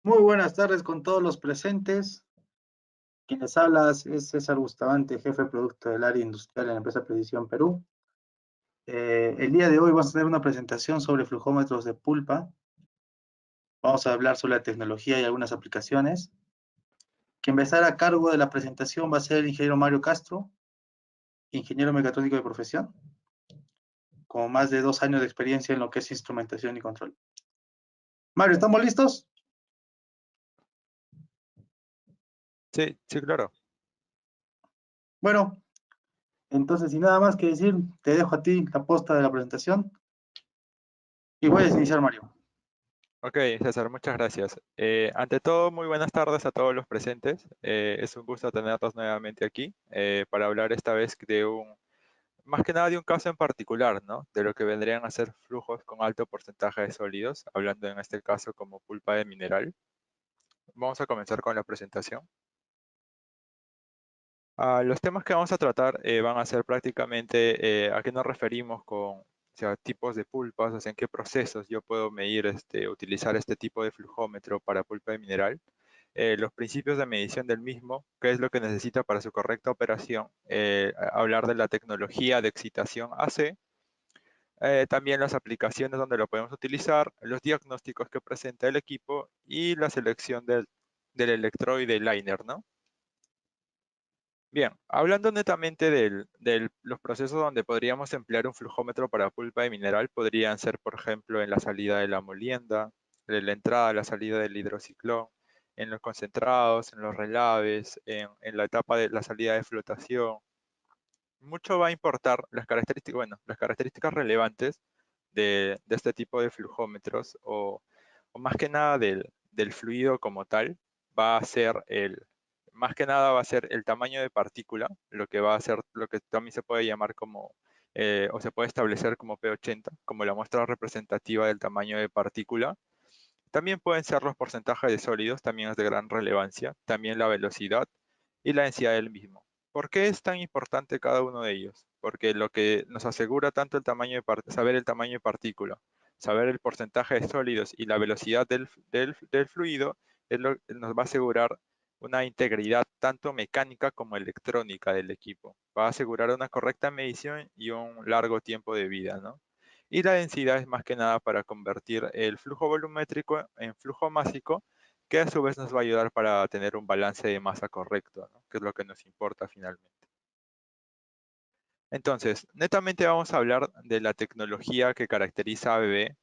Muy buenas tardes con todos los presentes. Quien les habla es César Bustamante, jefe de producto del área industrial en la empresa Precisión Perú. El día de hoy vamos a tener una presentación sobre flujómetros de pulpa. Vamos a hablar sobre la tecnología y algunas aplicaciones. Quien va a estar a cargo de la presentación va a ser el ingeniero Mario Castro, ingeniero mecatrónico de profesión, con más de 2 años de experiencia en lo que es instrumentación y control. Mario, ¿estamos listos? Sí, sí, claro. Bueno, entonces, sin nada más que decir, te dejo a ti la posta de la presentación y voy a iniciar, Mario. Ok, César, muchas gracias. Ante todo, muy buenas tardes a todos los presentes. Es un gusto tenerlos nuevamente aquí para hablar esta vez más que nada de un caso en particular, ¿no? De lo que vendrían a ser flujos con alto porcentaje de sólidos, hablando en este caso como pulpa de mineral. Vamos a comenzar con la presentación. Los temas que vamos a tratar van a ser prácticamente a qué nos referimos con, o sea, tipos de pulpas, o sea, en qué procesos yo puedo medir, utilizar este tipo de flujómetro para pulpa de mineral, los principios de medición del mismo, qué es lo que necesita para su correcta operación, hablar de la tecnología de excitación AC, también las aplicaciones donde lo podemos utilizar, los diagnósticos que presenta el equipo y la selección del electroide liner, ¿no? Bien, hablando netamente de los procesos donde podríamos emplear un flujómetro para pulpa de mineral, podrían ser, por ejemplo, en la salida de la molienda, en la entrada, la salida del hidrociclón, en los concentrados, en los relaves, en la etapa de la salida de flotación. Mucho va a importar las características, bueno, las características relevantes de este tipo de flujómetros o más que nada del fluido como tal, va a ser más que nada va a ser el tamaño de partícula, lo que va a ser, lo que también se puede llamar como, o se puede establecer como P80, como la muestra representativa del tamaño de partícula. También pueden ser los porcentajes de sólidos, también es de gran relevancia, también la velocidad y la densidad del mismo. ¿Por qué es tan importante cada uno de ellos? Porque lo que nos asegura tanto saber el tamaño de partícula, saber el porcentaje de sólidos y la velocidad del fluido nos va a asegurar una integridad tanto mecánica como electrónica del equipo. Va a asegurar una correcta medición y un largo tiempo de vida, ¿no? Y la densidad es más que nada para convertir el flujo volumétrico en flujo másico, que a su vez nos va a ayudar para tener un balance de masa correcto, ¿no? Que es lo que nos importa finalmente. Entonces, netamente vamos a hablar de la tecnología que caracteriza a ABB,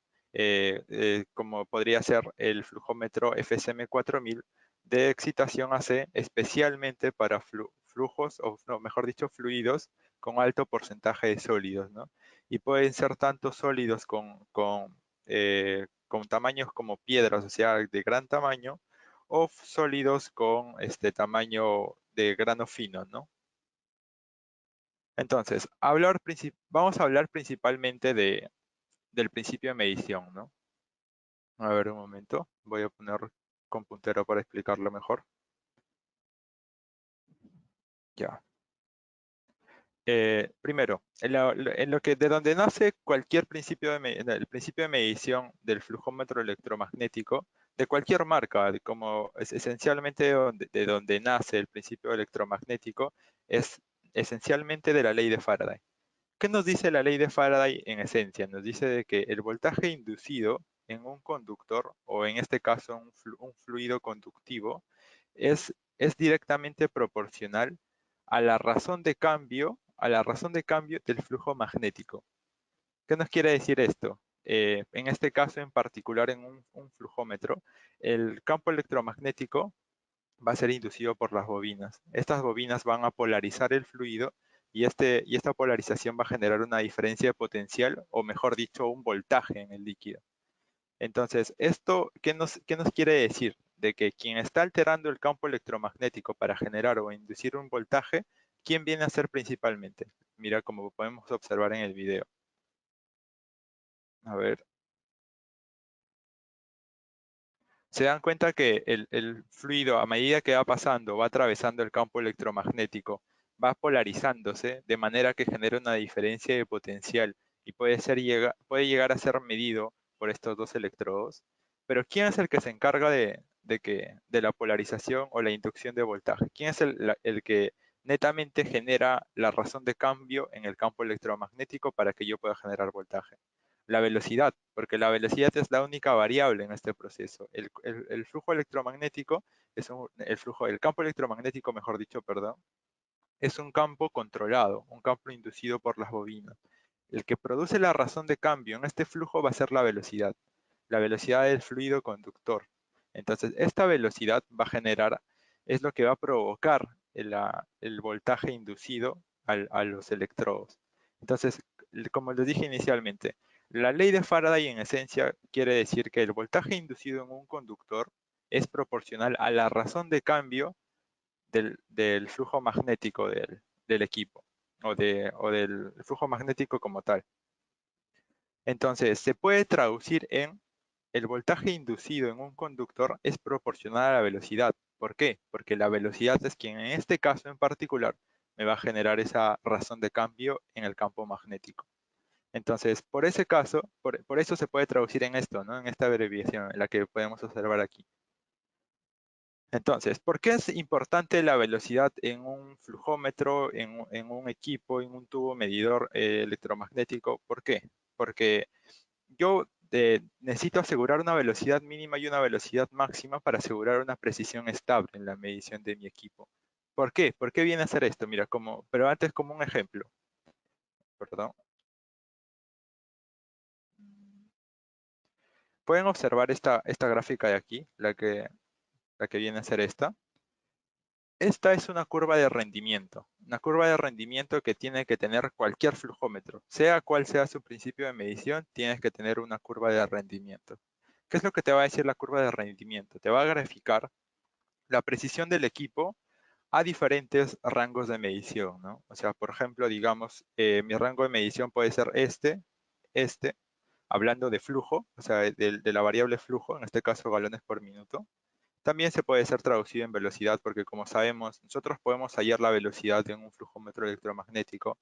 como podría ser el flujómetro FSM 4000 de excitación AC, especialmente para flujos, o no, mejor dicho, fluidos con alto porcentaje de sólidos, ¿no? Y pueden ser tanto sólidos con tamaños como piedras, o sea, de gran tamaño, o sólidos con este tamaño de grano fino, ¿no? Entonces, vamos a hablar principalmente del principio de medición, ¿no? A ver, un momento. Voy a poner con puntero para explicarlo mejor. Ya. Primero, de donde nace cualquier el principio de medición del flujómetro electromagnético de cualquier marca, como es esencialmente de donde nace el principio electromagnético, es esencialmente de la ley de Faraday. ¿Qué nos dice la ley de Faraday en esencia? Nos dice de que el voltaje inducido en un conductor, o en este caso un fluido conductivo, es directamente proporcional a la razón de cambio del flujo magnético. ¿Qué nos quiere decir esto? En este caso en particular, en un flujómetro, el campo electromagnético va a ser inducido por las bobinas. Estas bobinas van a polarizar el fluido y esta polarización va a generar una diferencia de potencial, o mejor dicho, un voltaje en el líquido. Entonces, ¿esto qué nos quiere decir? De que quien está alterando el campo electromagnético para generar o inducir un voltaje, ¿quién viene a ser principalmente? Mira, como podemos observar en el video. A ver, se dan cuenta que el fluido, a medida que va pasando, va atravesando el campo electromagnético, va polarizándose de manera que genera una diferencia de potencial y puede llegar a ser medido por estos dos electrodos. Pero ¿quién es el que se encarga de la polarización o la inducción de voltaje. ¿Quién es el que netamente genera la razón de cambio en el campo electromagnético para que yo pueda generar voltaje? La velocidad, porque la velocidad es la única variable en este proceso. El flujo electromagnético el campo electromagnético, mejor dicho, perdón, es un campo controlado, un campo inducido por las bobinas. El que produce la razón de cambio en este flujo va a ser la velocidad del fluido conductor. Entonces, esta velocidad va a generar, es lo que va a provocar el voltaje inducido a los electrodos. Entonces, como les dije inicialmente, la ley de Faraday en esencia quiere decir que el voltaje inducido en un conductor es proporcional a la razón de cambio del flujo magnético del equipo o del flujo magnético como tal. Entonces, se puede traducir en el voltaje inducido en un conductor es proporcional a la velocidad. ¿Por qué? Porque la velocidad es quien en este caso en particular me va a generar esa razón de cambio en el campo magnético. Entonces, por ese caso, por eso se puede traducir en esto, ¿no? En esta abreviación, en la que podemos observar aquí. Entonces, ¿por qué es importante la velocidad en un flujómetro, en un equipo, en un tubo medidor electromagnético? ¿Por qué? Porque yo necesito asegurar una velocidad mínima y una velocidad máxima para asegurar una precisión estable en la medición de mi equipo. ¿Por qué? ¿Por qué viene a ser esto? Mira, pero antes como un ejemplo. Perdón. Pueden observar esta gráfica de aquí, la que viene a ser esta. Esta es una curva de rendimiento que tiene que tener cualquier flujómetro. Sea cual sea su principio de medición, tienes que tener una curva de rendimiento. ¿Qué es lo que te va a decir la curva de rendimiento? Te va a graficar la precisión del equipo a diferentes rangos de medición, ¿no? O sea, por ejemplo, digamos, mi rango de medición puede ser este, hablando de flujo, o sea, de la variable flujo, en este caso galones por minuto. También se puede ser traducido en velocidad porque como sabemos, nosotros podemos hallar la velocidad en un flujómetro electromagnético,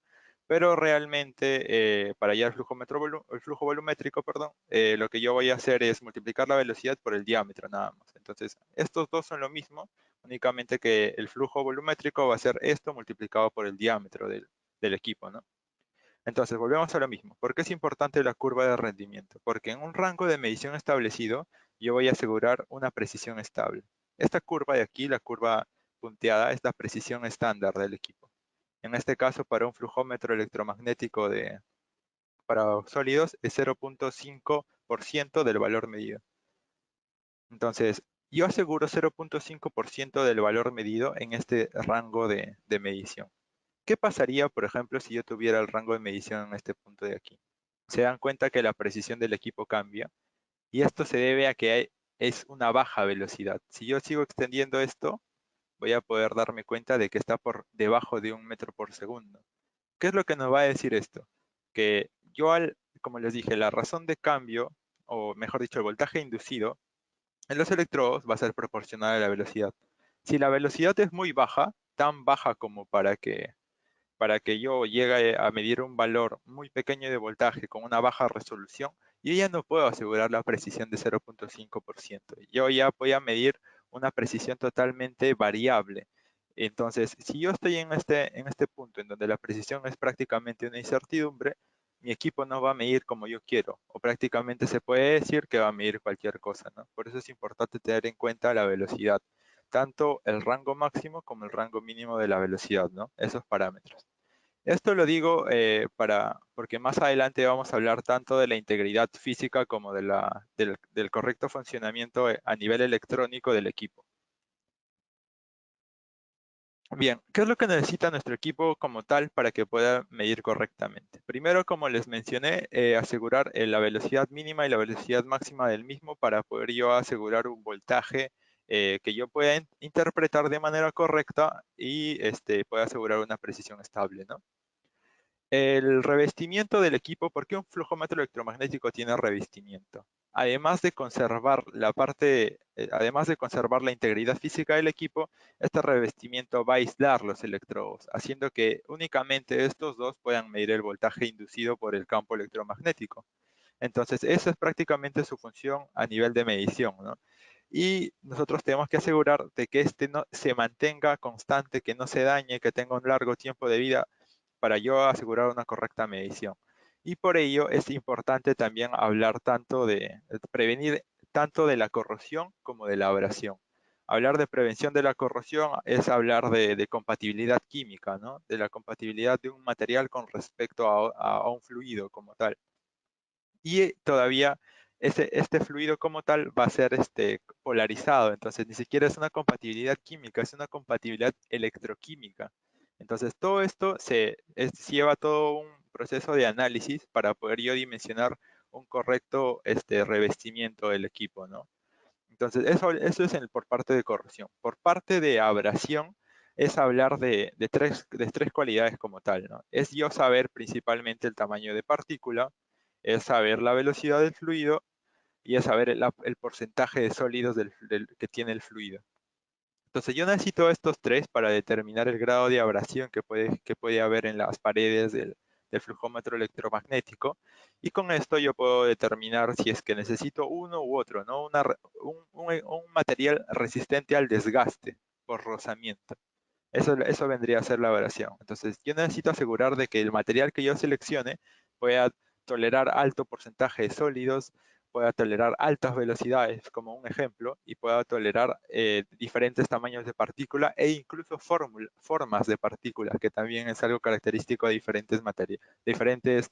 pero realmente para hallar el flujo volumétrico, perdón, lo que yo voy a hacer es multiplicar la velocidad por el diámetro nada más. Entonces, estos dos son lo mismo, únicamente que el flujo volumétrico va a ser esto multiplicado por el diámetro del equipo, ¿no? Entonces, volvemos a lo mismo. ¿Por qué es importante la curva de rendimiento? Porque en un rango de medición establecido, yo voy a asegurar una precisión estable. Esta curva de aquí, la curva punteada, es la precisión estándar del equipo. En este caso, para un flujómetro electromagnético para sólidos, es 0.5% del valor medido. Entonces, yo aseguro 0.5% del valor medido en este rango de medición. ¿Qué pasaría, por ejemplo, si yo tuviera el rango de medición en este punto de aquí? Se dan cuenta que la precisión del equipo cambia y esto se debe a que es una baja velocidad. Si yo sigo extendiendo esto, voy a poder darme cuenta de que está por debajo de 1 metro por segundo. ¿Qué es lo que nos va a decir esto? Que como les dije, la razón de cambio, o mejor dicho, el voltaje inducido en los electrodos va a ser proporcional a la velocidad. Si la velocidad es muy baja, tan baja como para que yo llegue a medir un valor muy pequeño de voltaje con una baja resolución, yo ya no puedo asegurar la precisión de 0.5%. Yo ya voy a medir una precisión totalmente variable. Entonces, si yo estoy en este punto en donde la precisión es prácticamente una incertidumbre, mi equipo no va a medir como yo quiero, o prácticamente se puede decir que va a medir cualquier cosa, ¿no? Por eso es importante tener en cuenta la velocidad, tanto el rango máximo como el rango mínimo de la velocidad, ¿no? Esos parámetros. Esto lo digo porque más adelante vamos a hablar tanto de la integridad física como del correcto funcionamiento a nivel electrónico del equipo. Bien, ¿qué es lo que necesita nuestro equipo como tal para que pueda medir correctamente? Primero, como les mencioné, asegurar la velocidad mínima y la velocidad máxima del mismo para poder yo asegurar un voltaje que yo pueda interpretar de manera correcta y pueda asegurar una precisión estable, ¿no? El revestimiento del equipo, ¿por qué un flujómetro electromagnético tiene revestimiento? Además de conservar la integridad física del equipo, este revestimiento va a aislar los electrodos, haciendo que únicamente estos dos puedan medir el voltaje inducido por el campo electromagnético. Entonces, esa es prácticamente su función a nivel de medición, ¿no? y nosotros tenemos que asegurar de que este no, se mantenga constante, que no se dañe, que tenga un largo tiempo de vida para yo asegurar una correcta medición. Y por ello es importante también hablar tanto de prevenir tanto de la corrosión como de la abrasión. Hablar de prevención de la corrosión es hablar de compatibilidad química, ¿no? De la compatibilidad de un material con respecto a un fluido como tal. Y todavía este fluido como tal va a ser polarizado, entonces ni siquiera es una compatibilidad química, es una compatibilidad electroquímica. Entonces todo esto lleva todo un proceso de análisis para poder yo dimensionar un correcto revestimiento del equipo, ¿no? Entonces eso es por parte de corrosión. Por parte de abrasión es hablar de tres cualidades como tal, ¿no? Es yo saber principalmente el tamaño de partícula, es saber la velocidad del fluido y es saber el porcentaje de sólidos que tiene el fluido. Entonces yo necesito estos tres para determinar el grado de abrasión que puede haber en las paredes del flujómetro electromagnético, y con esto yo puedo determinar si es que necesito uno u otro, ¿no? Un material resistente al desgaste por rozamiento. Eso vendría a ser la abrasión. Entonces, yo necesito asegurar de que el material que yo seleccione pueda tolerar alto porcentaje de sólidos, pueda tolerar altas velocidades, como un ejemplo, y pueda tolerar diferentes tamaños de partícula e incluso formas de partículas, que también es algo característico de diferentes materiales, diferentes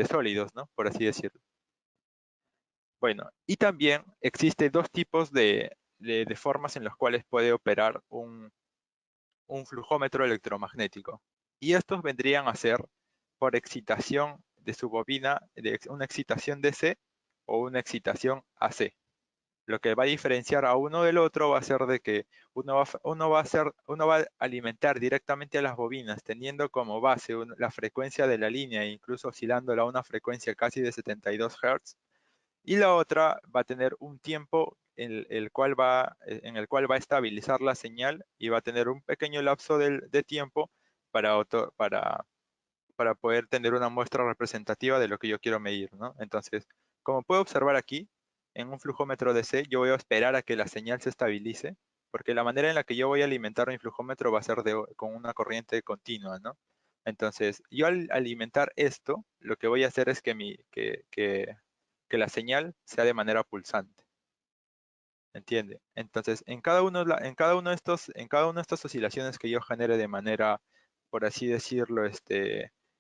sólidos, ¿no? Por así decirlo. Bueno, y también existe dos tipos de formas en las cuales puede operar un flujómetro electromagnético. Y estos vendrían a ser por excitación de su bobina, de una excitación DC o una excitación AC. Lo que va a diferenciar a uno del otro va a ser de que uno va a alimentar directamente a las bobinas, teniendo como base la frecuencia de la línea e incluso oscilándola a una frecuencia casi de 72 Hz, y la otra va a tener un tiempo en el cual va a estabilizar la señal y va a tener un pequeño lapso de tiempo para poder tener una muestra representativa de lo que yo quiero medir, ¿no? Entonces, como puedo observar aquí, en un flujómetro DC, yo voy a esperar a que la señal se estabilice, porque la manera en la que yo voy a alimentar mi flujómetro va a ser con una corriente continua, ¿no? Entonces, yo al alimentar esto, lo que voy a hacer es que la señal sea de manera pulsante. ¿Entiende? Entonces, en cada una de estas oscilaciones que yo genere de manera, por así decirlo,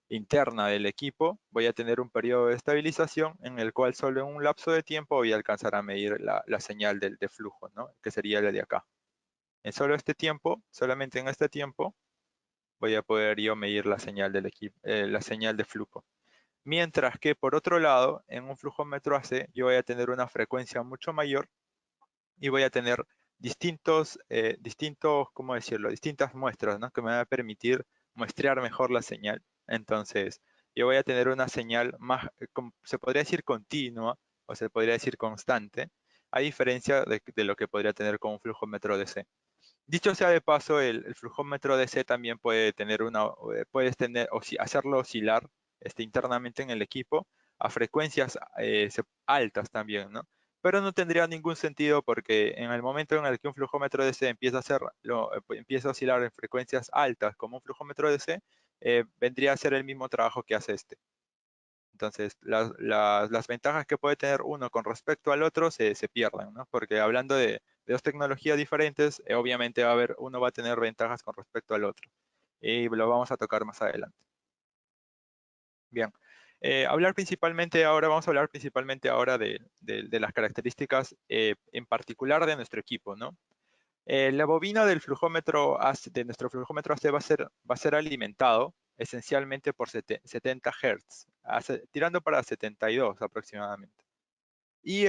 interna del equipo, voy a tener un periodo de estabilización en el cual solo en un lapso de tiempo voy a alcanzar a medir la señal de flujo, ¿no? Que sería la de acá. En solo este tiempo, solamente en este tiempo, voy a poder yo medir la señal del equipo, la señal de flujo. Mientras que, por otro lado, en un flujómetro AC, yo voy a tener una frecuencia mucho mayor y voy a tener ¿cómo decirlo? Distintas muestras, ¿no? Que me van a permitir muestrear mejor la señal. Entonces, yo voy a tener una señal más, se podría decir continua, o se podría decir constante, a diferencia de lo que podría tener con un flujómetro DC. Dicho sea de paso, el flujómetro DC también puedes hacerlo oscilar internamente en el equipo a frecuencias altas también, ¿no? Pero no tendría ningún sentido porque en el momento en el que un flujómetro DC empieza a oscilar en frecuencias altas como un flujómetro DC, vendría a ser el mismo trabajo que hace este. Entonces, las ventajas que puede tener uno con respecto al otro se pierden, ¿no? Porque hablando de dos tecnologías diferentes, obviamente uno va a tener ventajas con respecto al otro. Y lo vamos a tocar más adelante. Bien. Vamos a hablar principalmente ahora de las características en particular de nuestro equipo, ¿no? La bobina del flujómetro de nuestro flujómetro AC va a ser alimentado esencialmente por 70 Hz, tirando para 72 aproximadamente. Y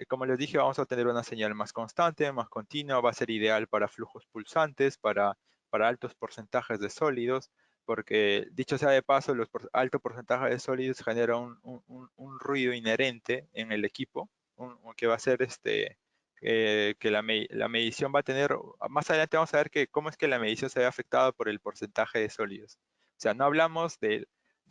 como les dije, vamos a tener una señal más constante, más continua, va a ser ideal para flujos pulsantes, para altos porcentajes de sólidos, porque dicho sea de paso, los altos porcentajes de sólidos generan un ruido inherente en el equipo, que va a ser que la medición va a tener, más adelante vamos a ver cómo es que la medición se ve afectada por el porcentaje de sólidos. O sea, no hablamos de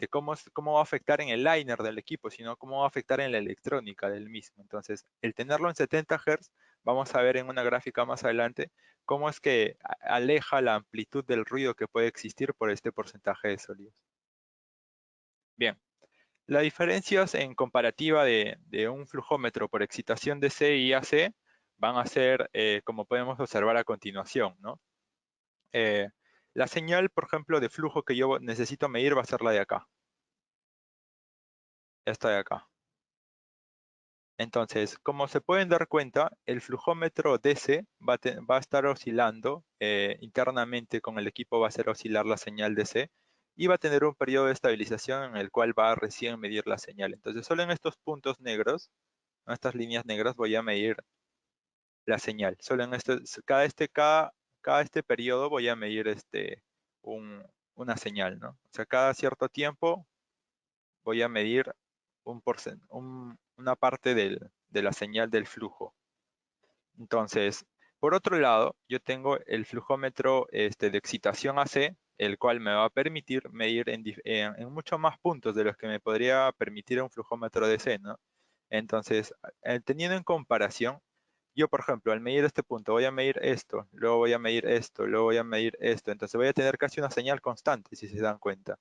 cómo va a afectar en el liner del equipo, sino cómo va a afectar en la electrónica del mismo. Entonces, el tenerlo en 70 Hz vamos a ver en una gráfica más adelante cómo es que aleja la amplitud del ruido que puede existir por este porcentaje de sólidos. Bien, las diferencias en comparativa de un flujómetro por excitación DC y AC van a ser, como podemos observar a continuación, ¿no? La señal, por ejemplo, de flujo que yo necesito medir va a ser la de acá. Esta de acá. Entonces, como se pueden dar cuenta, el flujómetro DC va a estar oscilando internamente con el equipo, va a hacer oscilar la señal DC y va a tener un periodo de estabilización en el cual va a recién medir la señal. Entonces, solo en estos puntos negros, en estas líneas negras, voy a medir la señal. Solo en cada este periodo voy a medir una señal, ¿no? O sea, cada cierto tiempo voy a medir una parte de la señal del flujo. Entonces, por otro lado, yo tengo el flujómetro de excitación AC, el cual me va a permitir medir en muchos más puntos de los que me podría permitir un flujómetro DC, ¿no? Entonces, teniendo en comparación, yo, por ejemplo, al medir este punto, voy a medir esto, luego voy a medir esto, luego voy a medir esto, entonces voy a tener casi una señal constante, si se dan cuenta.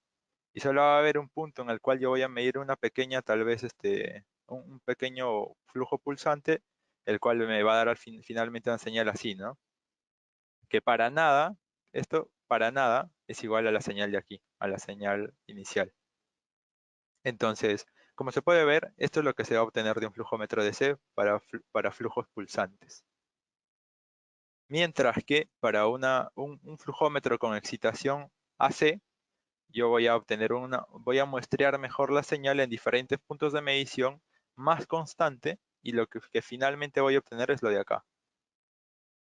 Y solo va a haber un punto en el cual yo voy a medir una pequeña, tal vez un pequeño flujo pulsante, el cual me va a dar finalmente una señal así, ¿no? Que para nada, esto para nada es igual a la señal de aquí, a la señal inicial. Entonces, como se puede ver, esto es lo que se va a obtener de un flujómetro DC para flujos pulsantes. Mientras que para un flujómetro con excitación AC, yo voy a voy a muestrear mejor la señal en diferentes puntos de medición más constante y lo que finalmente voy a obtener es lo de acá.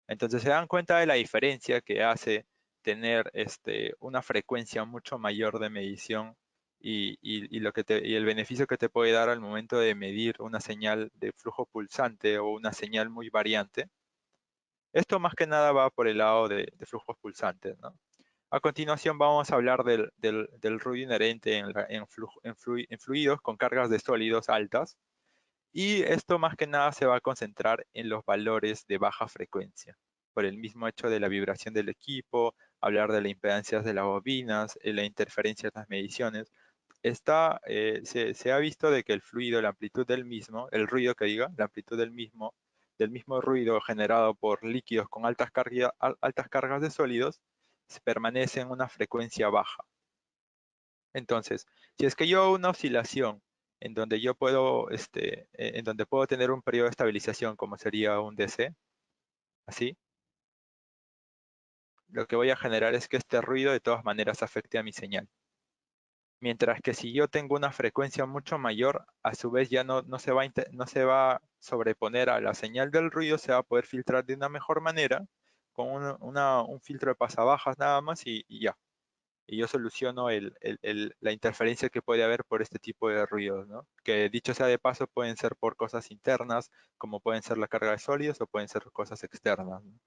Entonces se dan cuenta de la diferencia que hace tener una frecuencia mucho mayor de medición y el beneficio que te puede dar al momento de medir una señal de flujo pulsante o una señal muy variante. Esto más que nada va por el lado de flujos pulsantes, ¿no? A continuación vamos a hablar del ruido inherente en fluidos con cargas de sólidos altas. Y esto más que nada se va a concentrar en los valores de baja frecuencia, por el mismo hecho de la vibración del equipo, hablar de las impedancias de las bobinas, la interferencia de las mediciones. Se ha visto de que el fluido, la amplitud del mismo, el ruido que diga, la amplitud del mismo ruido generado por líquidos con altas cargas de sólidos, permanece en una frecuencia baja. Entonces, si es que yo hago una oscilación en donde en donde puedo tener un periodo de estabilización como sería un DC, así, lo que voy a generar es que este ruido de todas maneras afecte a mi señal. Mientras que si yo tengo una frecuencia mucho mayor, a su vez ya no se va a sobreponer a la señal del ruido, se va a poder filtrar de una mejor manera con un filtro de pasabajas nada más y ya. Y yo soluciono la interferencia que puede haber por este tipo de ruidos, ¿no? Que dicho sea de paso, pueden ser por cosas internas, como pueden ser la carga de sólidos, o pueden ser cosas externas, ¿no?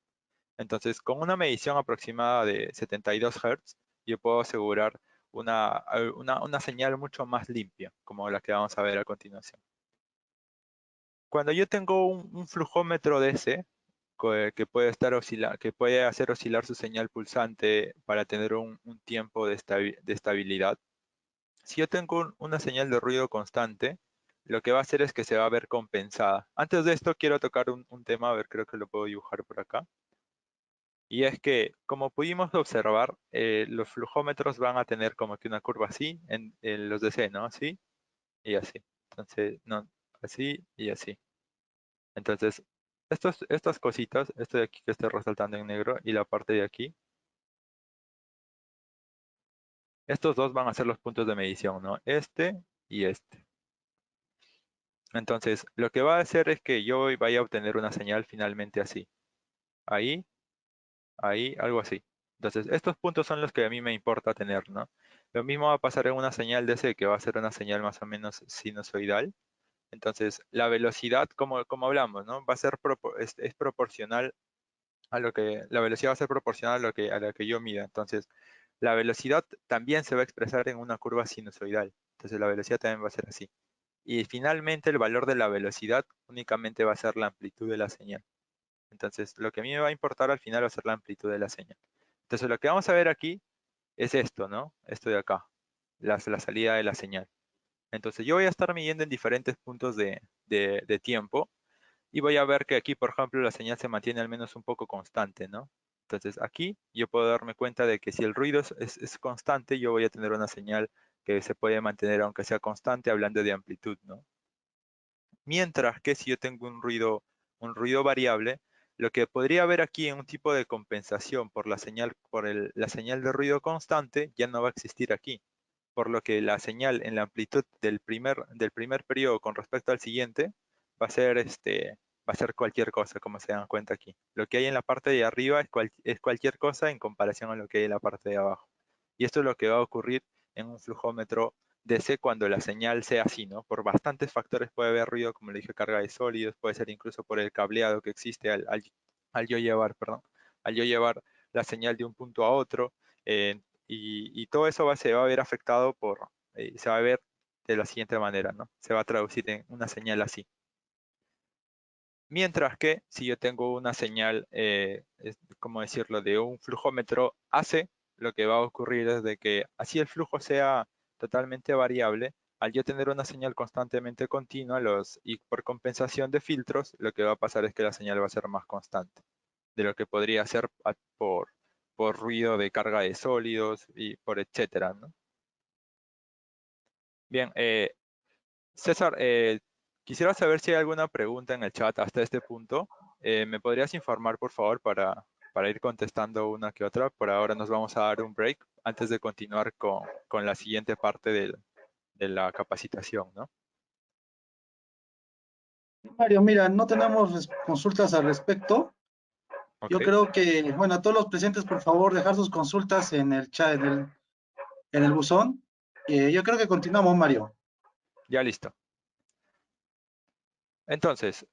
Entonces, con una medición aproximada de 72 Hz, yo puedo asegurar una señal mucho más limpia, como la que vamos a ver a continuación. Cuando yo tengo un flujómetro DC, que que puede hacer oscilar su señal pulsante para tener un tiempo de estabilidad. Si yo tengo una señal de ruido constante, lo que va a hacer es que se va a ver compensada. Antes de esto quiero tocar un tema, a ver, creo que lo puedo dibujar por acá. Y es que, como pudimos observar, los flujómetros van a tener como que una curva así en los DC, ¿no? Así y así. Entonces, no, así y así. Entonces, estas cositas, esto de aquí que estoy resaltando en negro y la parte de aquí, estos dos van a ser los puntos de medición, ¿no? Este y este. Entonces, lo que va a hacer es que yo vaya a obtener una señal finalmente así. Ahí, ahí, algo así. Entonces, estos puntos son los que a mí me importa tener, ¿no? Lo mismo va a pasar en una señal DC, que va a ser una señal más o menos sinusoidal. Entonces, la velocidad, como hablamos, ¿no? Va a ser es proporcional a la velocidad va a ser proporcional a lo que yo mida. Entonces, la velocidad también se va a expresar en una curva sinusoidal. Entonces, la velocidad también va a ser así. Y finalmente, el valor de la velocidad únicamente va a ser la amplitud de la señal. Entonces, lo que a mí me va a importar al final va a ser la amplitud de la señal. Entonces, lo que vamos a ver aquí es esto, ¿no? Esto de acá, la salida de la señal. Entonces, yo voy a estar midiendo en diferentes puntos de tiempo y voy a ver que aquí, por ejemplo, la señal se mantiene al menos un poco constante, ¿no? Entonces, aquí yo puedo darme cuenta de que si el ruido es constante, yo voy a tener una señal que se puede mantener aunque sea constante, hablando de amplitud, ¿no? Mientras que si yo tengo un ruido variable, lo que podría haber aquí en un tipo de compensación por la señal, la señal de ruido constante, ya no va a existir aquí. Por lo que la señal en la amplitud del primer periodo con respecto al siguiente va a ser, va a ser cualquier cosa, como se dan cuenta aquí. Lo que hay en la parte de arriba es cualquier cosa en comparación a lo que hay en la parte de abajo. Y esto es lo que va a ocurrir en un flujómetro DC cuando la señal sea así, ¿no? Por bastantes factores puede haber ruido, como le dije, carga de sólidos, puede ser incluso por el cableado que existe al yo llevar, perdón, al yo llevar la señal de un punto a otro, y todo eso se va a ver afectado se va a ver de la siguiente manera, ¿no? Se va a traducir en una señal así. Mientras que si yo tengo una señal, ¿cómo decirlo?, de un flujómetro AC, lo que va a ocurrir es de que así el flujo sea totalmente variable, al yo tener una señal constantemente continua, y por compensación de filtros, lo que va a pasar es que la señal va a ser más constante de lo que podría ser por ruido de carga de sólidos y por etcétera, ¿no? Bien, César, quisiera saber si hay alguna pregunta en el chat hasta este punto. ¿Me podrías informar, por favor, para ir contestando una que otra? Por ahora nos vamos a dar un break antes de continuar con la siguiente parte de la capacitación, ¿no? Mario, mira, no tenemos consultas al respecto. Yo Ok, creo que, bueno, a todos los presentes, por favor, dejar sus consultas en el chat, en el buzón. Yo creo que continuamos, Mario. ya listo. Entonces,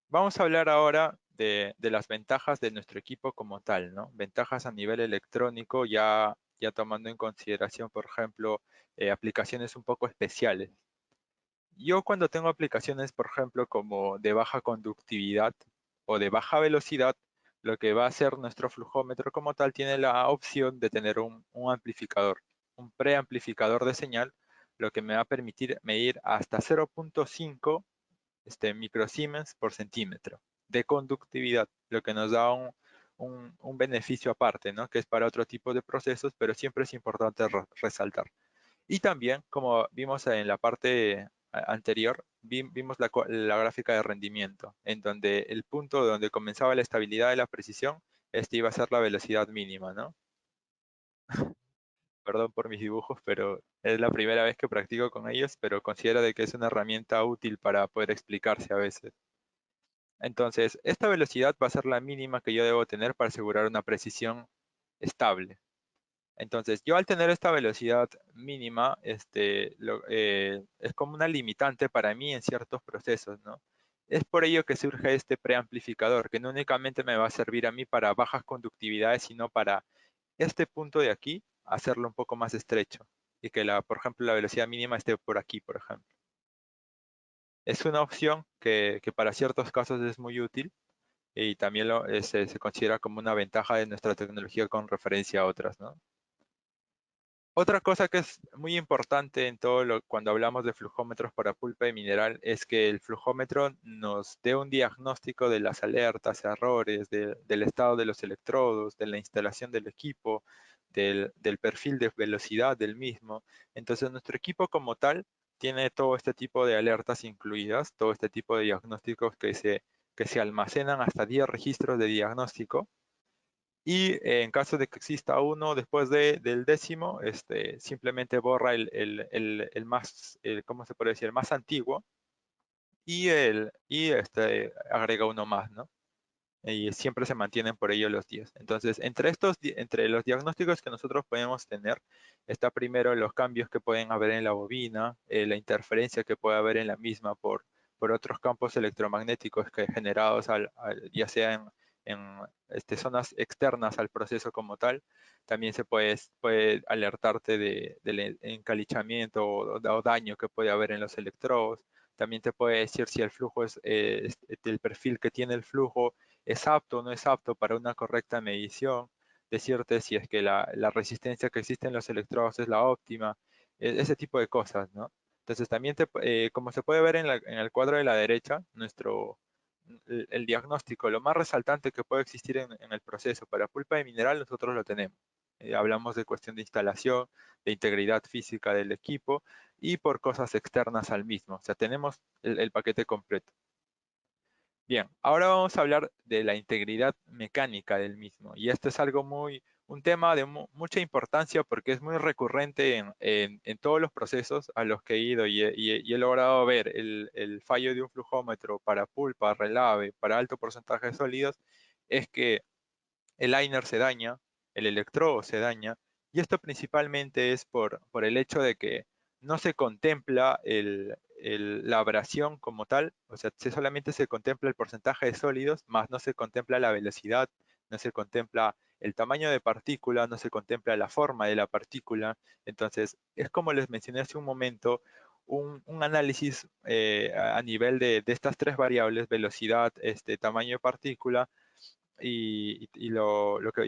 vamos a hablar ahora de las ventajas de nuestro equipo como tal, ¿no? Ventajas a nivel electrónico, ya tomando en consideración, por ejemplo, aplicaciones un poco especiales. Yo cuando tengo aplicaciones, por ejemplo, como de baja conductividad o de baja velocidad, lo que va a hacer nuestro flujómetro como tal tiene la opción de tener un amplificador, un preamplificador de señal, lo que me va a permitir medir hasta 0.5 microsiemens por centímetro de conductividad, lo que nos da un beneficio aparte, ¿no? Que es para otro tipo de procesos, pero siempre es importante resaltar. Y también, como vimos en la parte anterior, vimos la gráfica de rendimiento, en donde el punto donde comenzaba la estabilidad de la precisión, este iba a ser la velocidad mínima, ¿no? Perdón por mis dibujos, pero es la primera vez que practico con ellos, pero considero de que es una herramienta útil para poder explicarse a veces. Entonces, esta velocidad va a ser la mínima que yo debo tener para asegurar una precisión estable. Entonces, yo al tener esta velocidad mínima, es como una limitante para mí en ciertos procesos, ¿no? Es por ello que surge este preamplificador, que no únicamente me va a servir a mí para bajas conductividades, sino para este punto de aquí, hacerlo un poco más estrecho. Y que, por ejemplo, la velocidad mínima esté por aquí, por ejemplo. Es una opción que para ciertos casos es muy útil y también se considera como una ventaja de nuestra tecnología con referencia a otras, ¿no? Otra cosa que es muy importante cuando hablamos de flujómetros para pulpa y mineral es que el flujómetro nos dé un diagnóstico de las alertas, errores, del estado de los electrodos, de la instalación del equipo, del perfil de velocidad del mismo. Entonces nuestro equipo como tal tiene todo este tipo de alertas incluidas, todo este tipo de diagnósticos que se almacenan hasta 10 registros de diagnóstico y en caso de que exista uno después del décimo, simplemente borra el más, ¿cómo se puede decir? El más antiguo y agrega uno más, ¿no? Y siempre se mantienen por ello los 10. Entonces, entre los diagnósticos que nosotros podemos tener, está primero los cambios que pueden haber en la bobina, la interferencia que puede haber en la misma por otros campos electromagnéticos generados ya sea en zonas externas al proceso como tal. También se puede alertarte del encalichamiento o daño que puede haber en los electrodos. También te puede decir si el flujo del perfil que tiene el flujo es apto o no es apto para una correcta medición, decirte si es que la resistencia que existe en los electrodos es la óptima, ese tipo de cosas, ¿no? Entonces también, como se puede ver en el cuadro de la derecha, el diagnóstico, lo más resaltante que puede existir en el proceso para pulpa de mineral, nosotros lo tenemos. Hablamos de cuestión de instalación, de integridad física del equipo y por cosas externas al mismo. O sea, tenemos el paquete completo. Bien, ahora vamos a hablar de la integridad mecánica del mismo. Y esto es un tema de mucha importancia porque es muy recurrente en todos los procesos a los que he ido y he logrado ver el fallo de un flujómetro para pulpa, relave, para alto porcentaje de sólidos, es que el liner se daña, el electrodo se daña, y esto principalmente es por el hecho de que no se contempla la abrasión como tal, o sea, solamente se contempla el porcentaje de sólidos, más no se contempla la velocidad, no se contempla el tamaño de partícula, no se contempla la forma de la partícula. Entonces, es como les mencioné hace un momento, un análisis a nivel de estas tres variables, velocidad, tamaño de partícula, y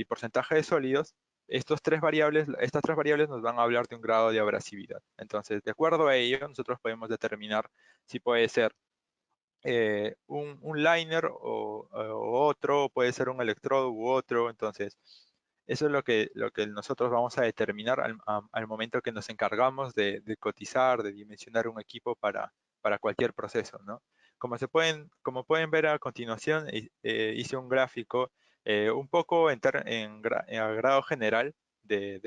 porcentaje de sólidos, estas tres variables nos van a hablar de un grado de abrasividad. Entonces, de acuerdo a ello, nosotros podemos determinar si puede ser un liner o otro, puede ser un electrodo u otro. Entonces, eso es lo que nosotros vamos a determinar al momento que nos encargamos de cotizar, de dimensionar un equipo para cualquier proceso, ¿no? Como pueden ver a continuación, hice un gráfico un poco a grado general de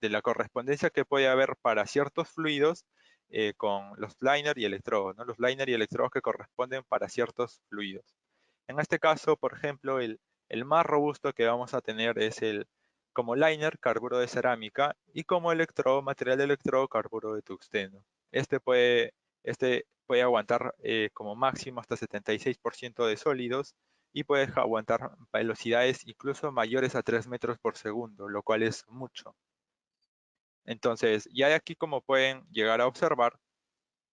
la correspondencia que puede haber para ciertos fluidos con los liner y electrodos, ¿no? Los liner y electrodos que corresponden para ciertos fluidos. En este caso, por ejemplo, el más robusto que vamos a tener es como liner, carburo de cerámica, y como electrodo, material de electrodo, carburo de tungsteno. Este puede aguantar como máximo hasta 76% de sólidos y puede aguantar velocidades incluso mayores a 3 metros por segundo, lo cual es mucho. Entonces, ya de aquí, como pueden llegar a observar,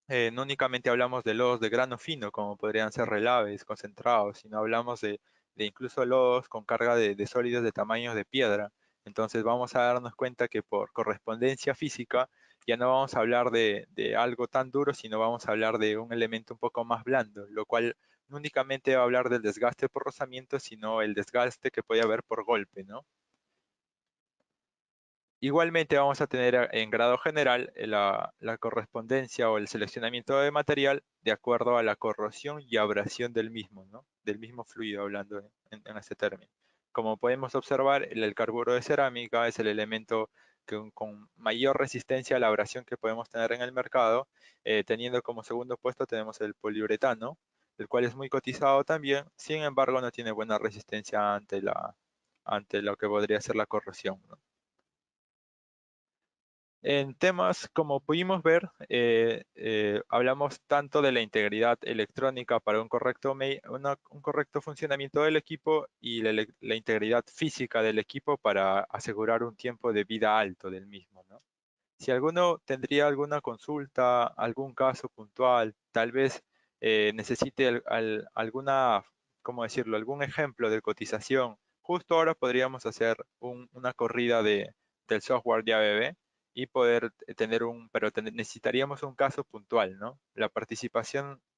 no únicamente hablamos de lodos de grano fino, como podrían ser relaves, concentrados, sino hablamos de incluso lodos con carga de sólidos de tamaños de piedra. Entonces vamos a darnos cuenta que por correspondencia física ya no vamos a hablar de algo tan duro, sino vamos a hablar de un elemento un poco más blando, lo cual no únicamente va a hablar del desgaste por rozamiento, sino el desgaste que puede haber por golpe, ¿no? Igualmente vamos a tener en grado general la correspondencia o el seleccionamiento de material de acuerdo a la corrosión y abrasión del mismo, ¿no? Del mismo fluido, hablando en este término. Como podemos observar, el carburo de cerámica es el elemento con mayor resistencia a la abrasión que podemos tener en el mercado, teniendo como segundo puesto tenemos el poliuretano, el cual es muy cotizado también, sin embargo no tiene buena resistencia ante lo que podría ser la corrosión, ¿no? En temas, como pudimos ver, hablamos tanto de la integridad electrónica para un correcto funcionamiento del equipo y la integridad física del equipo para asegurar un tiempo de vida alto del mismo, ¿no? Si alguno tendría alguna consulta, algún caso puntual, tal vez necesite ¿cómo decirlo? Algún ejemplo de cotización. Justo ahora podríamos hacer una corrida del software de ABB y poder pero necesitaríamos un caso puntual, ¿no?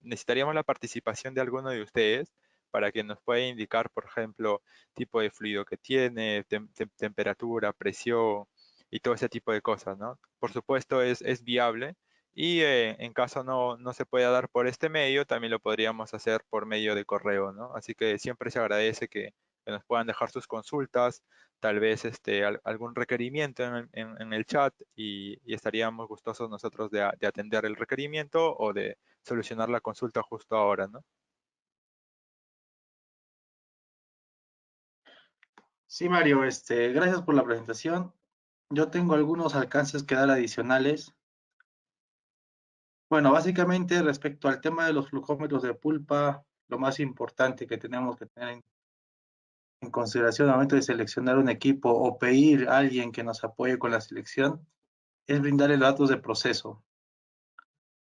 Necesitaríamos la participación de alguno de ustedes para que nos pueda indicar, por ejemplo, tipo de fluido que tiene, temperatura, presión y todo ese tipo de cosas, ¿no? Por supuesto es viable y en caso no se pueda dar por este medio, también lo podríamos hacer por medio de correo, ¿no? Así que siempre se agradece que nos puedan dejar sus consultas, tal vez algún requerimiento en el chat y estaríamos gustosos nosotros de atender el requerimiento o de solucionar la consulta justo ahora, ¿no? Sí, Mario, gracias por la presentación. Yo tengo algunos alcances que dar adicionales. Bueno, básicamente respecto al tema de los flujómetros de pulpa, lo más importante que tenemos que tener en consideración al momento de seleccionar un equipo o pedir a alguien que nos apoye con la selección es brindarle los datos de proceso.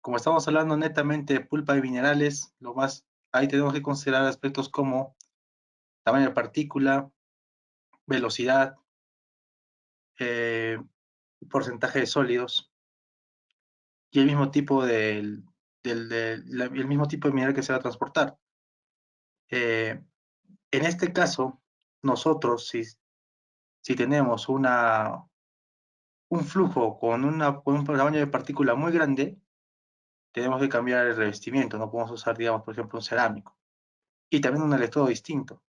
Como estamos hablando netamente de pulpa y minerales, ahí tenemos que considerar aspectos como tamaño de partícula, velocidad, porcentaje de sólidos y el mismo tipo el mismo tipo de mineral que se va a transportar. En este caso, nosotros, si tenemos un flujo con un tamaño de partícula muy grande, tenemos que cambiar el revestimiento, no podemos usar, digamos, por ejemplo, un cerámico y también un electrodo distinto.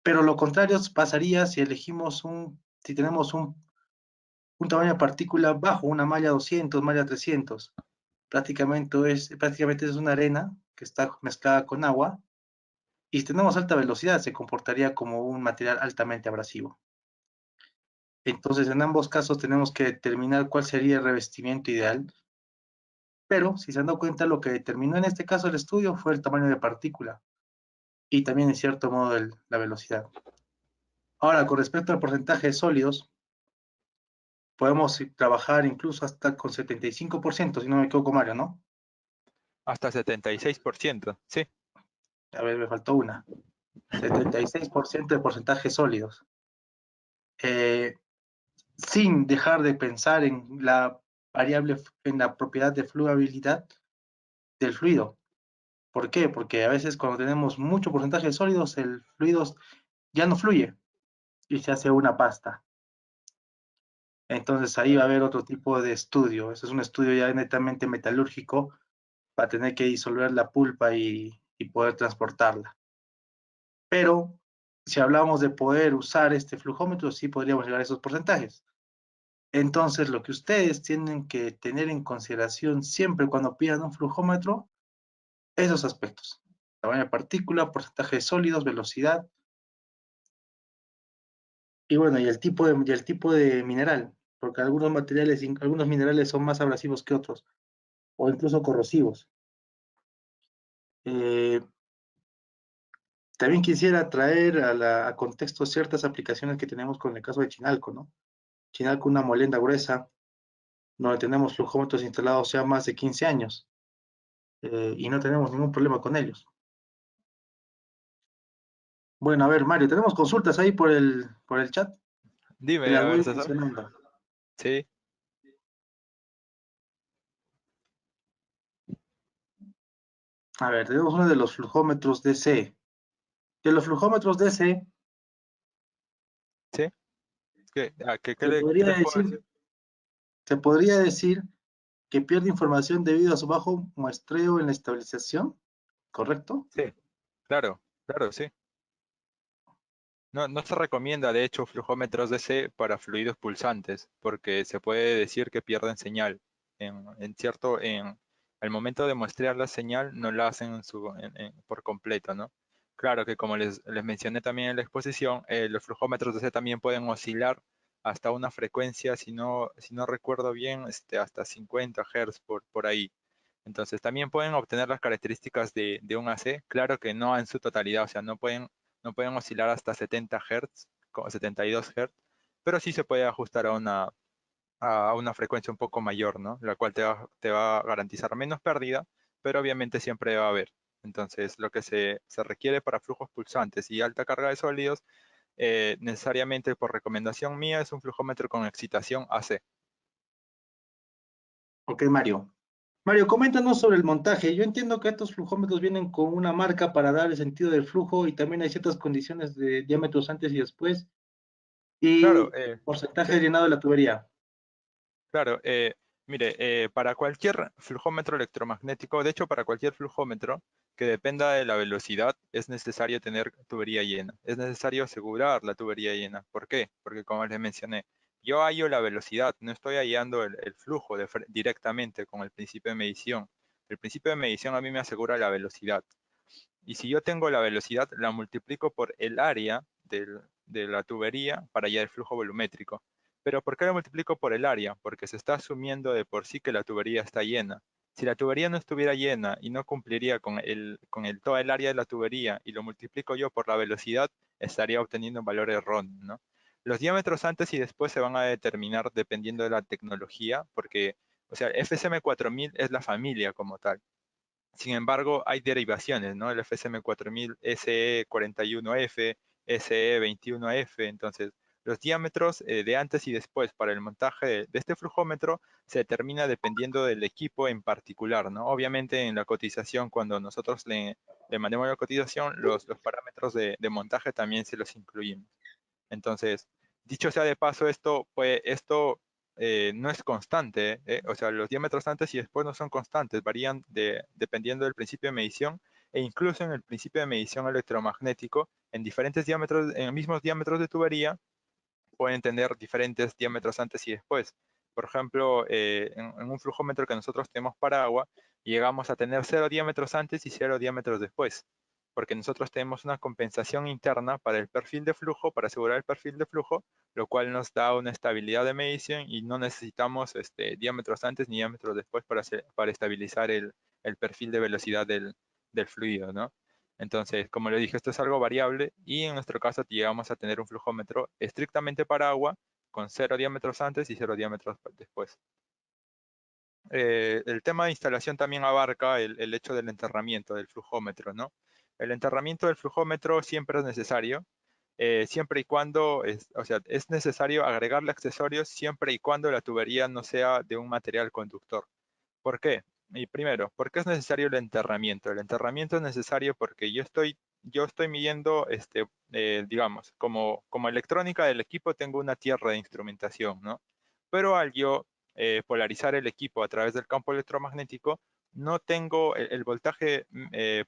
Pero lo contrario pasaría si si tenemos un tamaño de partícula bajo, una malla 200, malla 300. Prácticamente es una arena que está mezclada con agua y si tenemos alta velocidad se comportaría como un material altamente abrasivo. Entonces, en ambos casos tenemos que determinar cuál sería el revestimiento ideal, pero si se han dado cuenta, lo que determinó en este caso el estudio fue el tamaño de partícula y también en cierto modo la velocidad. Ahora, con respecto al porcentaje de sólidos, podemos trabajar incluso hasta con 75%, si no me equivoco, Mario, ¿no? Hasta 76%, sí. A ver, me faltó una. 76% de porcentaje sólidos. Eh, Sin dejar de pensar en la variable, en la propiedad de fluidabilidad del fluido. ¿Por qué? Porque a veces cuando tenemos mucho porcentaje de sólidos, el fluido ya no fluye y se hace una pasta. Entonces ahí va a haber otro tipo de estudio. Ese es un estudio ya netamente metalúrgico para tener que disolver la pulpa y poder transportarla. Pero si hablamos de poder usar este flujómetro, sí podríamos llegar a esos porcentajes. Entonces, lo que ustedes tienen que tener en consideración siempre cuando pidan un flujómetro, esos aspectos. Tamaño de partícula, porcentaje de sólidos, velocidad y bueno, y el tipo de mineral, porque algunos minerales son más abrasivos que otros o incluso corrosivos. Eh, También quisiera traer a contexto ciertas aplicaciones que tenemos con el caso de Chinalco, ¿no? Chinalco, una molenda gruesa, donde tenemos flujómetros instalados ya más de 15 años y no tenemos ningún problema con ellos. Bueno, a ver, Mario, tenemos consultas ahí por el chat. Te Dime, las a voy ver, César. mencionando. Sí, A ver, tenemos uno de los flujómetros DC. De los flujómetros DC, sí. ¿Qué se qué podría les puedo decir, decir? se podría decir que pierde información debido a su bajo muestreo en la estabilización, ¿correcto? Sí, claro, claro, sí. No se recomienda, de hecho, flujómetros DC para fluidos pulsantes, porque se puede decir que pierden señal. Al momento de muestrear la señal, no la hacen por completo, ¿no? Claro que como les mencioné también en la exposición, los flujómetros DC también pueden oscilar hasta una frecuencia, si no recuerdo bien, hasta 50 Hz por ahí. Entonces también pueden obtener las características de un AC, claro que no en su totalidad, o sea, no pueden oscilar hasta 70 Hz, como 72 Hz, pero sí se puede ajustar a una frecuencia un poco mayor, ¿no? La cual te va a garantizar menos pérdida, pero obviamente siempre va a haber. Entonces, lo que se requiere para flujos pulsantes y alta carga de sólidos, necesariamente por recomendación mía, es un flujómetro con excitación AC. Ok, Mario. Mario, coméntanos sobre el montaje. Yo entiendo que estos flujómetros vienen con una marca para dar el sentido del flujo y también hay ciertas condiciones de diámetros antes y después Claro, y porcentaje sí. de llenado de la tubería. Claro, mire, para cualquier flujómetro electromagnético, de hecho para cualquier flujómetro que dependa de la velocidad, es necesario tener tubería llena. Es necesario asegurar la tubería llena. ¿Por qué? Porque como les mencioné, yo hallo la velocidad, no estoy hallando el flujo directamente con el principio de medición. El principio de medición a mí me asegura la velocidad. Y si yo tengo la velocidad, la multiplico por el área de la tubería para hallar el flujo volumétrico. Pero ¿por qué lo multiplico por el área? Porque se está asumiendo de por sí que la tubería está llena. Si la tubería no estuviera llena y no cumpliría toda el área de la tubería y lo multiplico yo por la velocidad, estaría obteniendo un valor erróneo, ¿no? Los diámetros antes y después se van a determinar dependiendo de la tecnología, porque, o sea, FSM 4000 es la familia como tal. Sin embargo, hay derivaciones, ¿no? El FSM 4000 SE41F, SE21F. Entonces, los diámetros de antes y después para el montaje de este flujómetro se determina dependiendo del equipo en particular, ¿no? Obviamente en la cotización, cuando nosotros le mandemos la cotización, los parámetros de montaje también se los incluimos. Entonces, dicho sea de paso, esto no es constante, ¿eh? O sea, los diámetros antes y después no son constantes, varían dependiendo del principio de medición e incluso en el principio de medición electromagnético, en diferentes diámetros, en mismos diámetros de tubería, pueden tener diferentes diámetros antes y después. Por ejemplo, en un flujómetro que nosotros tenemos para agua, llegamos a tener 0 diámetros antes y 0 diámetros después, porque nosotros tenemos una compensación interna para el perfil de flujo, para asegurar el perfil de flujo, lo cual nos da una estabilidad de medición y no necesitamos diámetros antes ni diámetros después para estabilizar el perfil de velocidad del fluido, ¿no? Entonces, como le dije, esto es algo variable y en nuestro caso llegamos a tener un flujómetro estrictamente para agua con 0 diámetros antes y 0 diámetros después. El tema de instalación también abarca el hecho del enterramiento del flujómetro, ¿no? El enterramiento del flujómetro siempre es necesario, siempre y cuando, o sea, es necesario agregarle accesorios siempre y cuando la tubería no sea de un material conductor. ¿Por qué? Y primero, ¿por qué es necesario el enterramiento? El enterramiento es necesario porque yo estoy midiendo, digamos, como electrónica del equipo tengo una tierra de instrumentación, ¿no? Pero al yo polarizar el equipo a través del campo electromagnético, no tengo el voltaje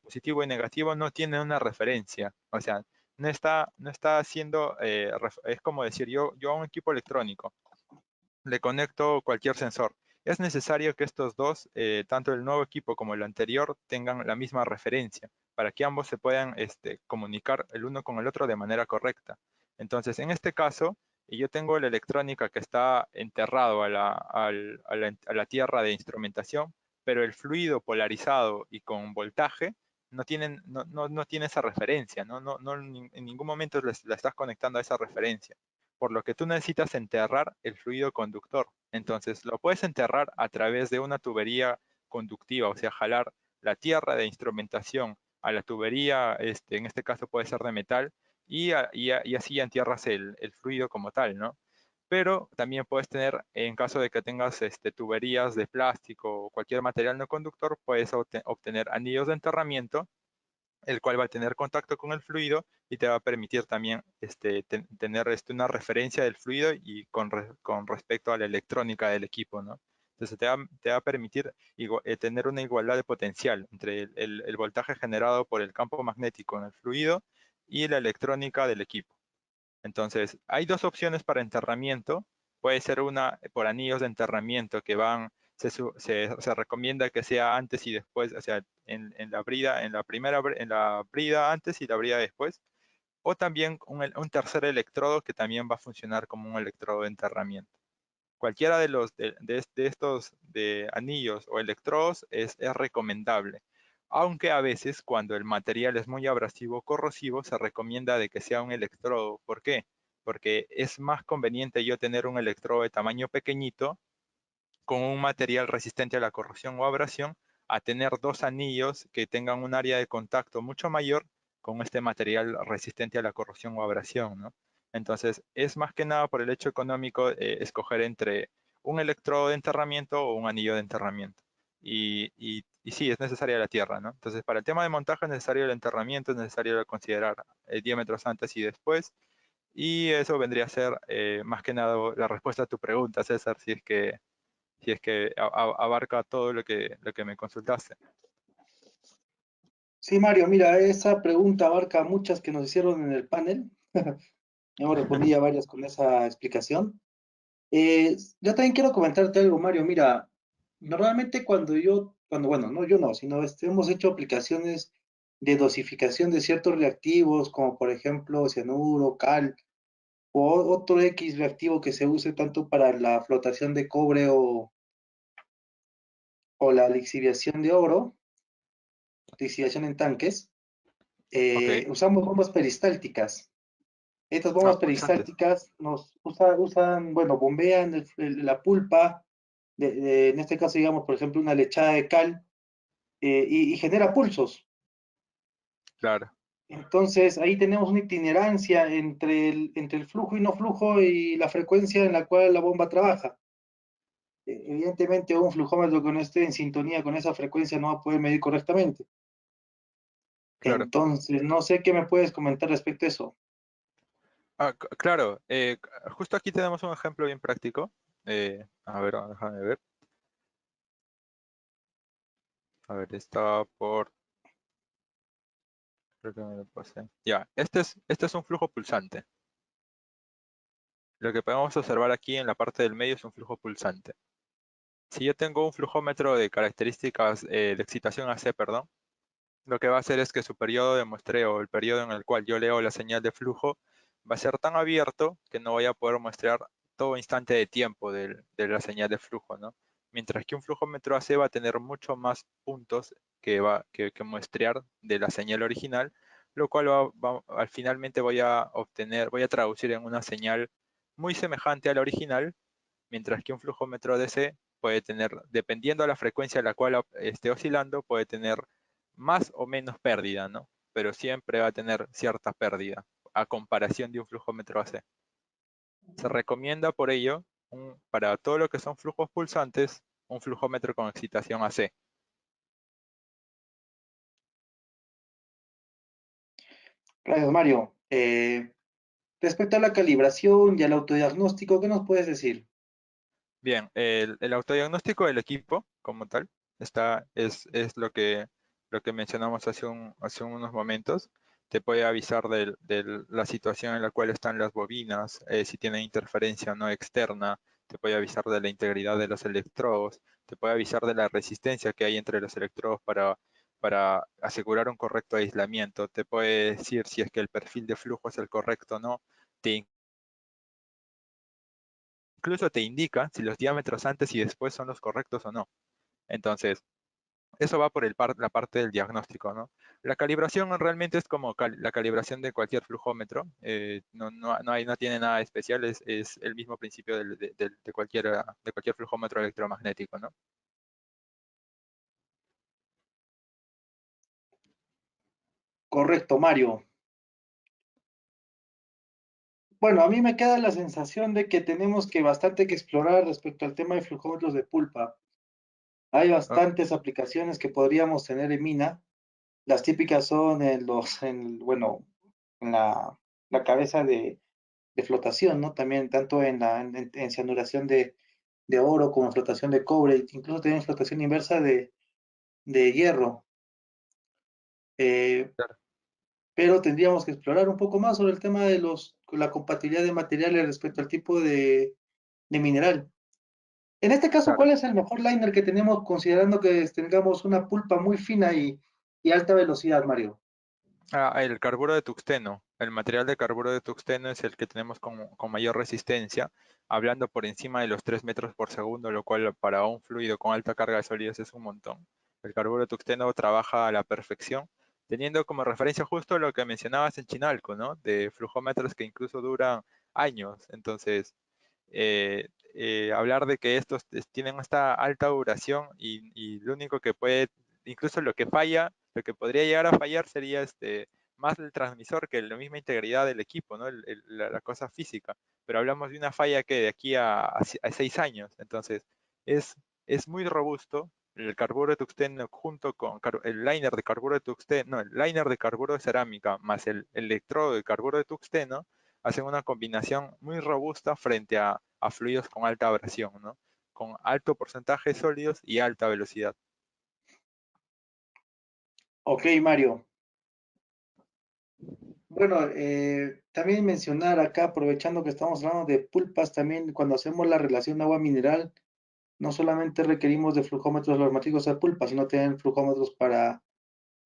positivo y negativo, no tiene una referencia. O sea, no está haciendo, es como decir, yo a un equipo electrónico le conecto cualquier sensor. Es necesario que estos dos, tanto el nuevo equipo como el anterior, tengan la misma referencia para que ambos se puedan comunicar el uno con el otro de manera correcta. Entonces, en este caso, yo tengo la electrónica que está enterrado a la tierra de instrumentación, pero el fluido polarizado y con voltaje no tiene esa referencia, en ningún momento la estás conectando a esa referencia, por lo que tú necesitas enterrar el fluido conductor. Entonces, lo puedes enterrar a través de una tubería conductiva, o sea, jalar la tierra de instrumentación a la tubería, en este caso puede ser de metal, y así entierras el fluido como tal, ¿no? Pero también puedes tener, en caso de que tengas tuberías de plástico o cualquier material no conductor, puedes obtener anillos de enterramiento, el cual va a tener contacto con el fluido y te va a permitir también tener una referencia del fluido y con respecto a la electrónica del equipo, ¿no? Entonces te va a permitir tener una igualdad de potencial entre el voltaje generado por el campo magnético en el fluido y la electrónica del equipo. Entonces, hay dos opciones para enterramiento. Puede ser una por anillos de enterramiento que se recomienda que sea antes y después, o sea, en la brida, en la brida antes y la brida después. O también un tercer electrodo que también va a funcionar como un electrodo de enterramiento. Cualquiera de estos de anillos o electrodos es recomendable, aunque a veces cuando el material es muy abrasivo o corrosivo se recomienda de que sea un electrodo. ¿Por qué? Porque es más conveniente yo tener un electrodo de tamaño pequeñito con un material resistente a la corrosión o abrasión, a tener dos anillos que tengan un área de contacto mucho mayor con este material resistente a la corrosión o abrasión, ¿no? Entonces, es más que nada por el hecho económico escoger entre un electrodo de enterramiento o un anillo de enterramiento. Y sí, es necesaria la tierra, ¿no? Entonces, para el tema de montaje es necesario el enterramiento, es necesario considerar diámetros antes y después. Y eso vendría a ser más que nada la respuesta a tu pregunta, César, si es que abarca todo lo que me consultaste. Sí, Mario, mira, esa pregunta abarca muchas que nos hicieron en el panel. Hemos respondido a varias con esa explicación. Yo también quiero comentarte algo, Mario. Mira, normalmente bueno, no yo no, sino hemos hecho aplicaciones de dosificación de ciertos reactivos, como por ejemplo cianuro, cal, o otro X reactivo que se use tanto para la flotación de cobre o la lixiviación de oro, lixiviación en tanques. Ok, Usamos bombas peristálticas. Estas ah, bombas interesante. peristálticas usan, bueno, bombean la pulpa, en este caso, digamos, por ejemplo, una lechada de cal, y genera pulsos. Claro. Entonces, ahí tenemos una itinerancia entre el flujo y no flujo y la frecuencia en la cual la bomba trabaja. Evidentemente, un flujómetro que no esté en sintonía con esa frecuencia no va a poder medir correctamente. Claro. Entonces, no sé qué me puedes comentar respecto a eso. Claro, justo aquí tenemos un ejemplo bien práctico. A ver, déjame ver. A ver, está por... Creo que me lo pasé. Ya, este es un flujo pulsante. Lo que podemos observar aquí en la parte del medio es un flujo pulsante. Si yo tengo un flujómetro de características de excitación AC, perdón, lo que va a hacer es que su periodo de muestreo, el periodo en el cual yo leo la señal de flujo, va a ser tan abierto que no voy a poder muestrear todo instante de tiempo de la señal de flujo, ¿no? Mientras que un flujómetro AC va a tener mucho más puntos que muestrear de la señal original, lo cual finalmente voy a traducir en una señal muy semejante a la original, mientras que un flujómetro DC puede tener, dependiendo de la frecuencia a la cual esté oscilando, puede tener más o menos pérdida, ¿no? Pero siempre va a tener cierta pérdida a comparación de un flujómetro AC. Se recomienda por ello, para todo lo que son flujos pulsantes, un flujómetro con excitación AC. Gracias, Mario. Respecto a la calibración y al autodiagnóstico, ¿qué nos puedes decir? Bien, el autodiagnóstico del equipo como tal es lo que mencionamos hace unos momentos. Te puede avisar de la situación en la cual están las bobinas, si tienen interferencia o no externa, te puede avisar de la integridad de los electrodos, te puede avisar de la resistencia que hay entre los electrodos para asegurar un correcto aislamiento, te puede decir si es que el perfil de flujo es el correcto o no, te incluso te indica si los diámetros antes y después son los correctos o no. Entonces, eso va por la parte del diagnóstico, ¿no? La calibración realmente es como la calibración de cualquier flujómetro. No tiene nada especial, es el mismo principio de cualquier flujómetro electromagnético, ¿no? Correcto, Mario. Bueno, a mí me queda la sensación de que tenemos que bastante que explorar respecto al tema de flujómetros de pulpa. Hay Ah, bastantes aplicaciones que podríamos tener en mina. Las típicas son bueno, en la cabeza de flotación, ¿no? También tanto en cianuración de oro como en flotación de cobre, incluso también en flotación inversa de hierro. Eh, claro, pero tendríamos que explorar un poco más sobre el tema de la compatibilidad de materiales respecto al tipo de mineral. En este caso, claro. ¿cuál es el mejor liner que tenemos considerando que tengamos una pulpa muy fina y alta velocidad, Mario? El carburo de tuxteno. El material de carburo de tuxteno es el que tenemos con mayor resistencia, hablando por encima de los 3 metros por segundo, lo cual para un fluido con alta carga de sólidos es un montón. El carburo de tuxteno trabaja a la perfección, teniendo como referencia justo lo que mencionabas en Chinalco, ¿no? De flujómetros que incluso duran años. Entonces, hablar de que estos tienen esta alta duración y lo único que puede, incluso lo que falla, lo que podría llegar a fallar sería más el transmisor que la misma integridad del equipo, ¿no? La cosa física. Pero hablamos de una falla que de aquí a 6 años. Entonces, es, es muy robusto. El carburo de tuxteno junto con el liner de carburo de tuxteno, no, el liner de carburo de cerámica más el electrodo de carburo de tuxteno hacen una combinación muy robusta frente a fluidos con alta abrasión, ¿no? Con alto porcentaje de sólidos y alta velocidad. Ok, Mario. Bueno, también mencionar acá, aprovechando que estamos hablando de pulpas, también cuando hacemos la relación agua mineral, no solamente requerimos de flujómetros normativos de pulpa, sino también flujómetros para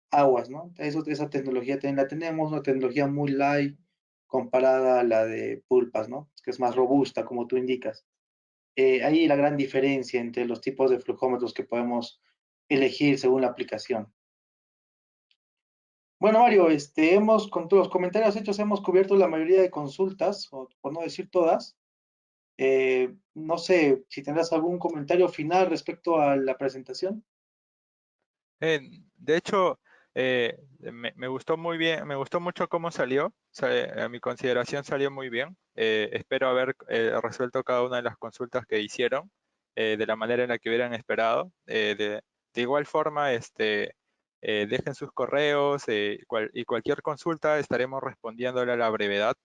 aguas, ¿no? Esa tecnología también la tenemos, una tecnología muy light comparada a la de pulpas, ¿no? Que es más robusta, como tú indicas. Ahí la gran diferencia entre los tipos de flujómetros que podemos elegir según la aplicación. Bueno, Mario, con todos los comentarios hechos hemos cubierto la mayoría de consultas, o por no decir todas. No sé si tendrás algún comentario final respecto a la presentación. De hecho, Me gustó muy bien, me gustó mucho cómo salió. A mi consideración salió muy bien. Espero haber resuelto cada una de las consultas que hicieron de la manera en la que hubieran esperado. De igual forma, dejen sus correos y cualquier consulta estaremos respondiéndole a la brevedad.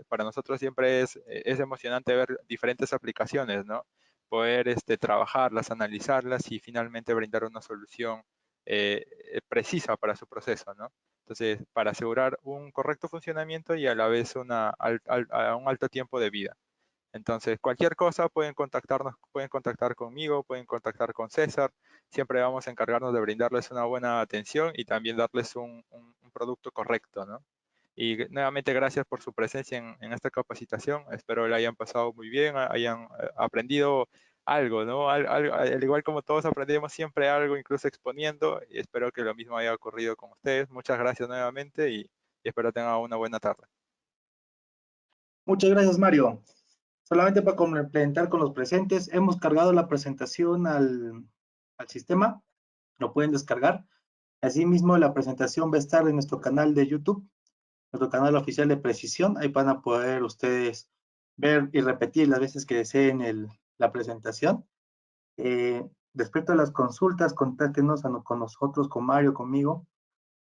Para nosotros siempre es emocionante ver diferentes aplicaciones, ¿no? Poder trabajarlas, analizarlas y finalmente brindar una solución precisa para su proceso, ¿no? Entonces, para asegurar un correcto funcionamiento y a la vez a un alto tiempo de vida. Entonces, cualquier cosa pueden contactarnos, pueden contactar conmigo, pueden contactar con César. Siempre vamos a encargarnos de brindarles una buena atención y también darles un producto correcto, ¿no? Y nuevamente gracias por su presencia en esta capacitación. Espero la hayan pasado muy bien, hayan aprendido algo, ¿no? Al igual como todos aprendemos siempre algo, incluso exponiendo, y espero que lo mismo haya ocurrido con ustedes. Muchas gracias nuevamente y espero tengan una buena tarde. Muchas gracias, Mario. Solamente para complementar con los presentes, hemos cargado la presentación al sistema, lo pueden descargar. Asimismo, la presentación va a estar en nuestro canal de YouTube, nuestro canal oficial de Precisión. Ahí van a poder ustedes ver y repetir las veces que deseen la presentación. Respecto a las consultas, contáctenos con nosotros, con Mario, conmigo.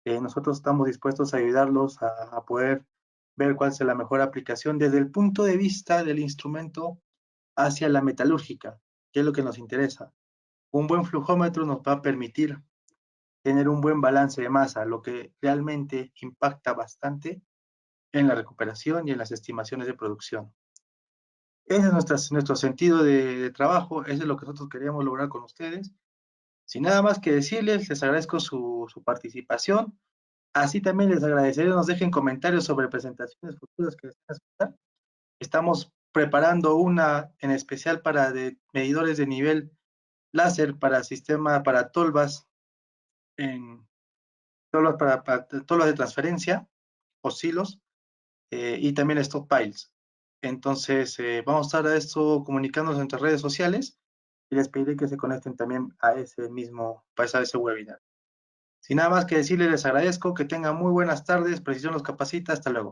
Nosotros estamos dispuestos a ayudarlos a poder ver cuál es la mejor aplicación desde el punto de vista del instrumento hacia la metalúrgica, que es lo que nos interesa. Un buen flujómetro nos va a permitir tener un buen balance de masa, lo que realmente impacta bastante en la recuperación y en las estimaciones de producción. Ese es nuestro sentido de trabajo, eso es lo que nosotros queríamos lograr con ustedes. Sin nada más que decirles, les agradezco su participación. Así también les agradeceré nos dejen comentarios sobre presentaciones futuras que deseen escuchar. Estamos preparando una en especial para medidores de nivel láser para sistema, para tolvas, en tolvas para tolvas de transferencia, oscilos, y también stockpiles. Entonces, vamos a estar a esto comunicándonos entre redes sociales y les pediré que se conecten también a ese mismo, para ese webinar. Sin nada más que decirles, les agradezco, que tengan muy buenas tardes, Precisión los capacita, hasta luego.